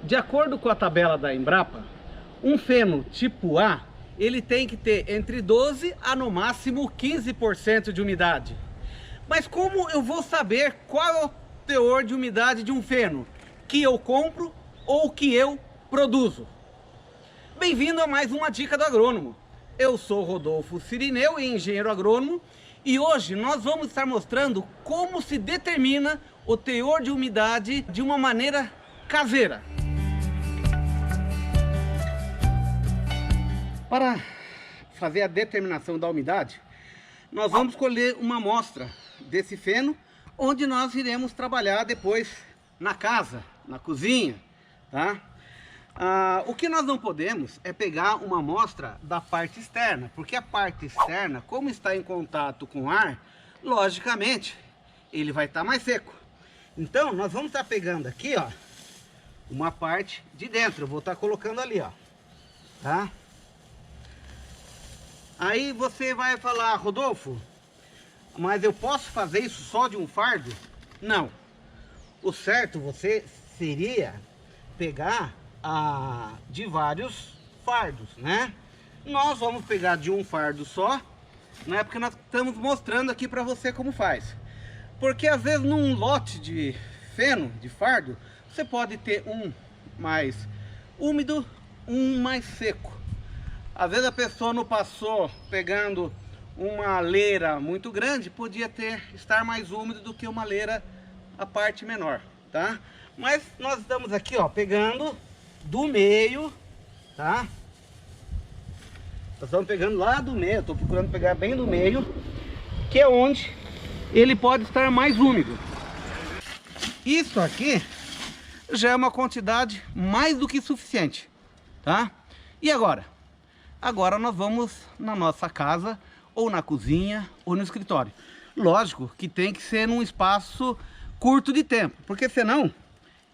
De acordo com a tabela da Embrapa, um feno tipo A, ele tem que ter entre 12 a no máximo 15% de umidade. Mas como eu vou saber qual é o teor de umidade de um feno que eu compro ou que eu produzo? Bem-vindo a mais uma dica do agrônomo. Eu sou Rodolfo Cirineu, engenheiro agrônomo, e hoje nós vamos estar mostrando como se determina o teor de umidade de uma maneira caseira. Para fazer a determinação da umidade, nós vamos colher uma amostra desse feno, onde nós iremos trabalhar depois na casa, na cozinha, tá? O que nós não podemos é pegar uma amostra da parte externa, porque a parte externa, como está em contato com o ar, logicamente, ele vai estar mais seco. Então, nós vamos estar pegando aqui, ó, uma parte de dentro. Eu vou estar colocando ali, ó, tá? Aí você vai falar, Rodolfo, mas eu posso fazer isso só de um fardo? Não. O certo você seria pegar de vários fardos, né? Nós vamos pegar de um fardo só, né? Porque nós estamos mostrando aqui para você como faz. Porque às vezes num lote de feno, de fardo, você pode ter um mais úmido, um mais seco. Às vezes a pessoa não passou pegando uma leira muito grande, podia estar mais úmido do que uma leira a parte menor, tá? Mas nós estamos aqui, ó, pegando do meio, tá? Nós estamos pegando lá do meio, estou procurando pegar bem do meio, que é onde ele pode estar mais úmido. Isso aqui já é uma quantidade mais do que suficiente, tá? E agora? Agora nós vamos na nossa casa, ou na cozinha, ou no escritório. Lógico que tem que ser num espaço curto de tempo, porque senão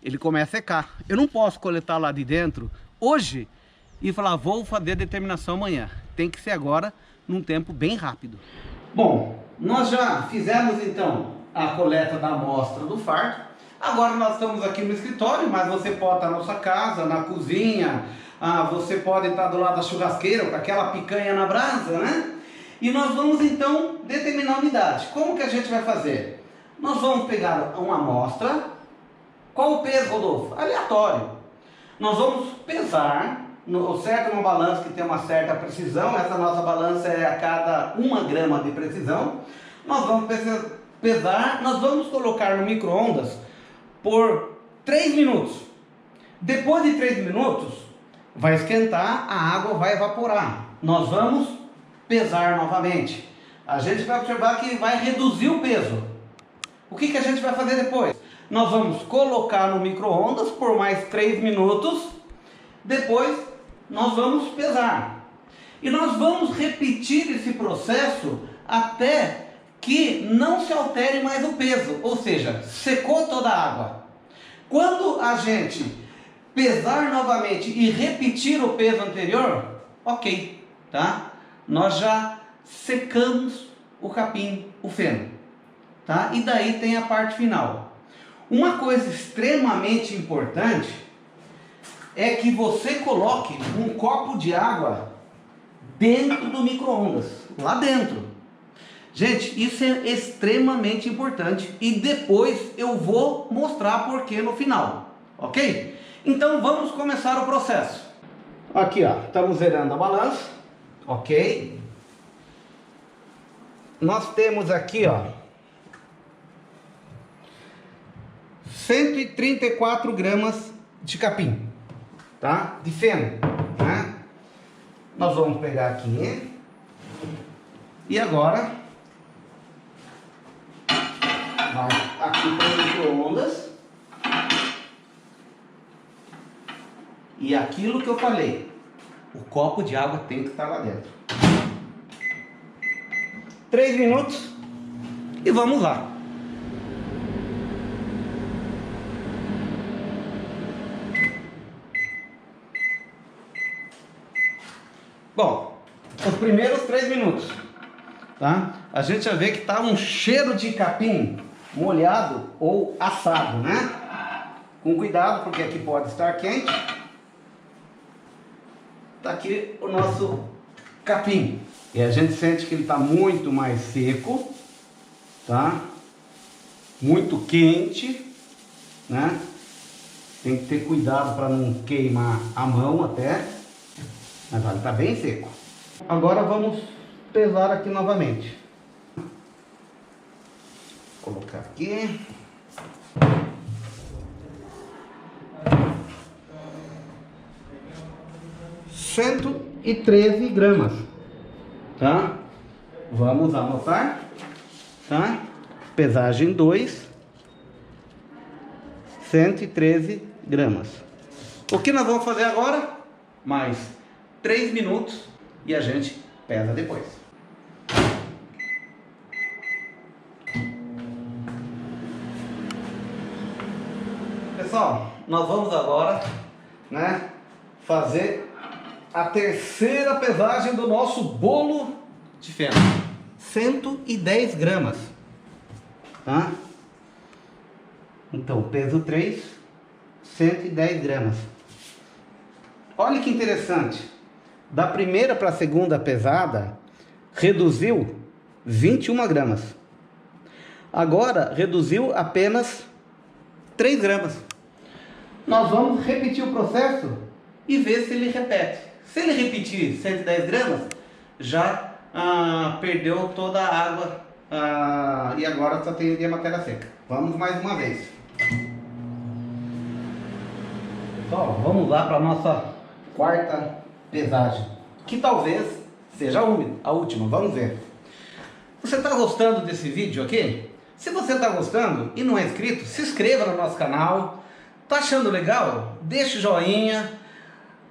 ele começa a secar. Eu não posso coletar lá de dentro hoje e falar, vou fazer a determinação amanhã. Tem que ser agora, num tempo bem rápido. Bom, nós já fizemos então a coleta da amostra do fardo. Agora nós estamos aqui no escritório, mas você pode estar na sua casa, na cozinha, você pode estar do lado da churrasqueira, com aquela picanha na brasa, né? E nós vamos então determinar a umidade. Como que a gente vai fazer? Nós vamos pegar uma amostra. Qual o peso, Rodolfo? Aleatório. Nós vamos pesar, o certo é uma balança que tem uma certa precisão. Essa nossa balança é a cada 1 grama de precisão. Nós vamos pesar, nós vamos colocar no micro-ondas por 3 minutos. Depois de 3 minutos, vai esquentar, a água vai evaporar. Nós vamos pesar novamente. A gente vai observar que vai reduzir o peso. O que a gente vai fazer depois? Nós vamos colocar no micro-ondas por mais 3 minutos. Depois nós vamos pesar. E nós vamos repetir esse processo até que não se altere mais o peso. Ou seja, secou toda a água. Quando a gente pesar novamente e repetir o peso anterior, ok, tá? Nós já secamos o capim, o feno, tá? E daí tem a parte final. Uma coisa extremamente importante é que você coloque um copo de água dentro do micro-ondas, lá dentro. Gente, isso é extremamente importante e depois eu vou mostrar porquê no final, ok? Então vamos começar o processo. Aqui, ó, estamos zerando a balança, ok? Nós temos aqui, ó, 134 gramas de capim, tá? De feno, né? Nós vamos pegar aqui e agora vai aqui para o micro-ondas. E aquilo que eu falei, o copo de água tem que estar lá dentro. 3 minutos e vamos lá. Bom, os primeiros 3 minutos, tá? A gente já vê que tá um cheiro de capim molhado ou assado, né? Com cuidado, porque aqui pode estar quente. Tá aqui o nosso capim. E a gente sente que ele está muito mais seco, tá? Muito quente, né? Tem que ter cuidado para não queimar a mão até. Mas olha, tá bem seco. Agora vamos pesar aqui novamente. Vou colocar aqui. Cento e 13 gramas, tá? Vamos anotar, tá? Pesagem 2, 113 gramas. O que nós vamos fazer agora? Mais 3 minutos e a gente pesa depois. Pessoal, nós vamos agora, né, fazer a terceira pesagem do nosso bolo de feno. 110 gramas, tá? Então, peso 3, 110 gramas. Olha que interessante. Da primeira para a segunda pesada, reduziu 21 gramas. Agora, reduziu apenas 3 gramas. Nós vamos repetir o processo e ver se ele repete. Se ele repetir 110 gramas, já perdeu toda a água e agora só tem a matéria seca. Vamos mais uma vez. Pessoal, vamos lá para a nossa quarta pesagem, que talvez seja a última. Vamos ver. Você está gostando desse vídeo aqui? Se você está gostando e não é inscrito, se inscreva no nosso canal. Tá achando legal? Deixa o joinha.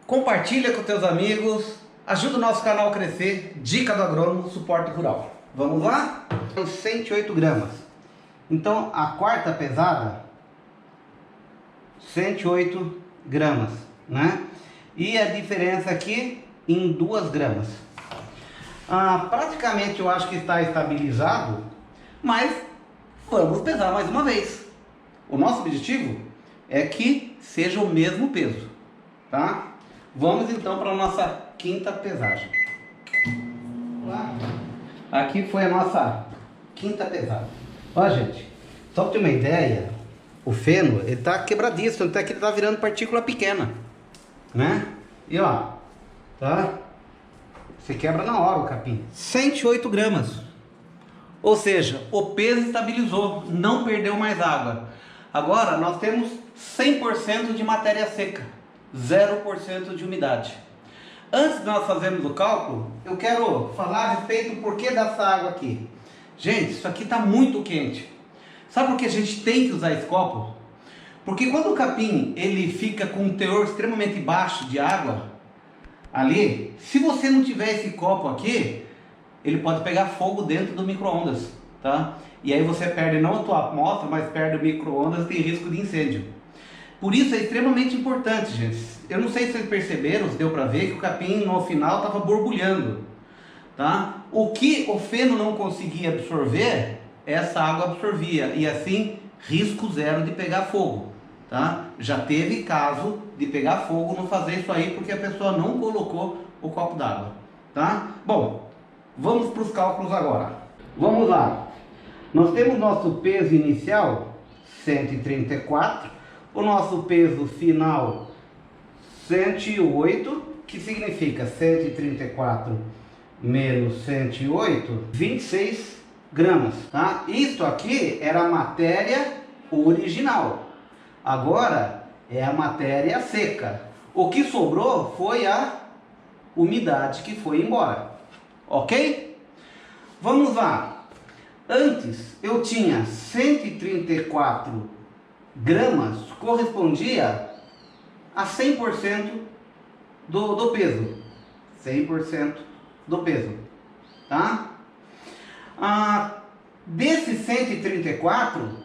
Compartilha com teus amigos, ajuda o nosso canal a crescer. Dica do Agrônomo, Suporte Rural. Vamos lá? 108 gramas. Então, a quarta pesada, 108 gramas, né? E a diferença aqui em 2 gramas. Praticamente eu acho que está estabilizado, mas vamos pesar mais uma vez. O nosso objetivo é que seja o mesmo peso, tá? Vamos então para a nossa quinta pesagem. Aqui foi a nossa quinta pesagem. Ó, gente, só para ter uma ideia, o feno, ele tá quebradiço, até que ele tá virando partícula pequena, né? E ó, tá? Você quebra na hora o capim. 108 gramas. Ou seja, o peso estabilizou, não perdeu mais água. Agora nós temos 100% de matéria seca, 0% de umidade. Antes de nós fazermos o cálculo, eu quero falar a respeito do porquê dessa água aqui. Gente, isso aqui está muito quente. Sabe por que a gente tem que usar esse copo? Porque quando o capim ele fica com um teor extremamente baixo de água ali, se você não tiver esse copo aqui, ele pode pegar fogo dentro do micro-ondas, tá? E aí você perde não a tua amostra, mas perde o micro-ondas e tem risco de incêndio. Por isso é extremamente importante, gente. Eu não sei se vocês perceberam, se deu para ver que o capim no final estava borbulhando, tá? O que o feno não conseguia absorver, essa água absorvia, e assim risco zero de pegar fogo, tá? Já teve caso de pegar fogo não fazer isso aí porque a pessoa não colocou o copo d'água, tá? Bom, vamos para os cálculos agora. Vamos lá. Nós temos nosso peso inicial 134, o nosso peso final 108, que significa 134 menos 108, 26 gramas, tá? Isto aqui era a matéria original. Agora é a matéria seca. O que sobrou foi a umidade que foi embora. Ok? Vamos lá. Antes eu tinha 134 gramas, correspondia a 100% do peso. 100% do peso. Tá? Desses 134,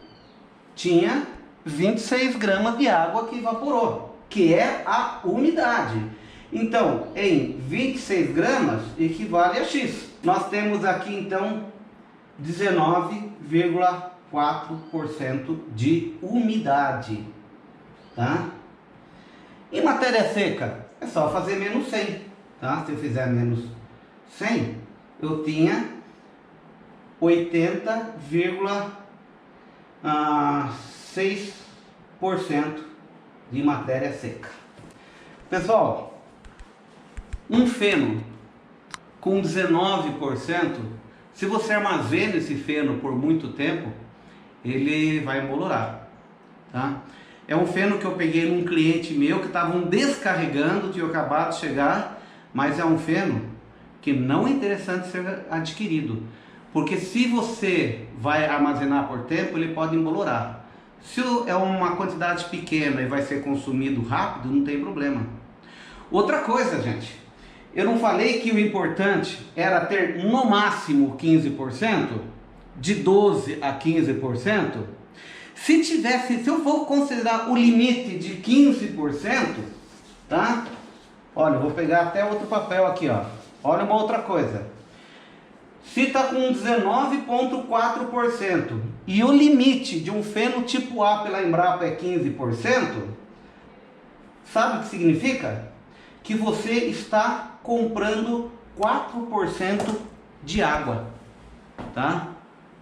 tinha 26 gramas de água que evaporou, que é a umidade. Então, em 26 gramas equivale a X. Nós temos aqui, então, 19,4% de umidade. tá? Em matéria seca, é só fazer menos 100, tá? Se eu fizer menos 100, eu tinha 80,6% de matéria seca. Pessoal, um feno com 19%, se você armazena esse feno por muito tempo, ele vai embolorar, tá? É um feno que eu peguei num cliente meu que estavam descarregando, tinha acabado de chegar, mas é um feno que não é interessante ser adquirido, porque se você vai armazenar por tempo, ele pode embolorar. Se é uma quantidade pequena e vai ser consumido rápido, não tem problema. Outra coisa, gente, eu não falei que o importante era ter no máximo 15%, de 12 a 15%? Se eu for considerar o limite de 15%, tá? Olha, eu vou pegar até outro papel aqui, ó. Olha uma outra coisa. Se está com 19,4% e o limite de um feno tipo A pela Embrapa é 15%, sabe o que significa? Que você está comprando 4% de água, tá?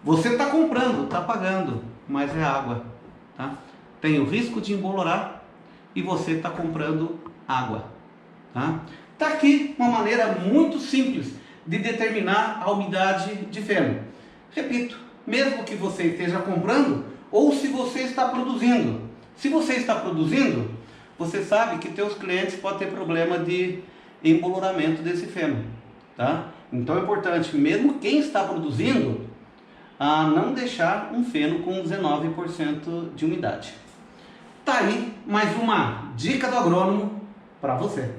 Você está comprando, está pagando, mas é água, tá? Tem o risco de embolorar e você está comprando água, tá? Tá aqui uma maneira muito simples de determinar a umidade de feno. Repito, mesmo que você esteja comprando ou se você está produzindo. Se você está produzindo, você sabe que teus clientes podem ter problema de emboloramento desse feno, tá? Então é importante, mesmo quem está produzindo, a não deixar um feno com 19% de umidade. Tá aí mais uma dica do agrônomo para você.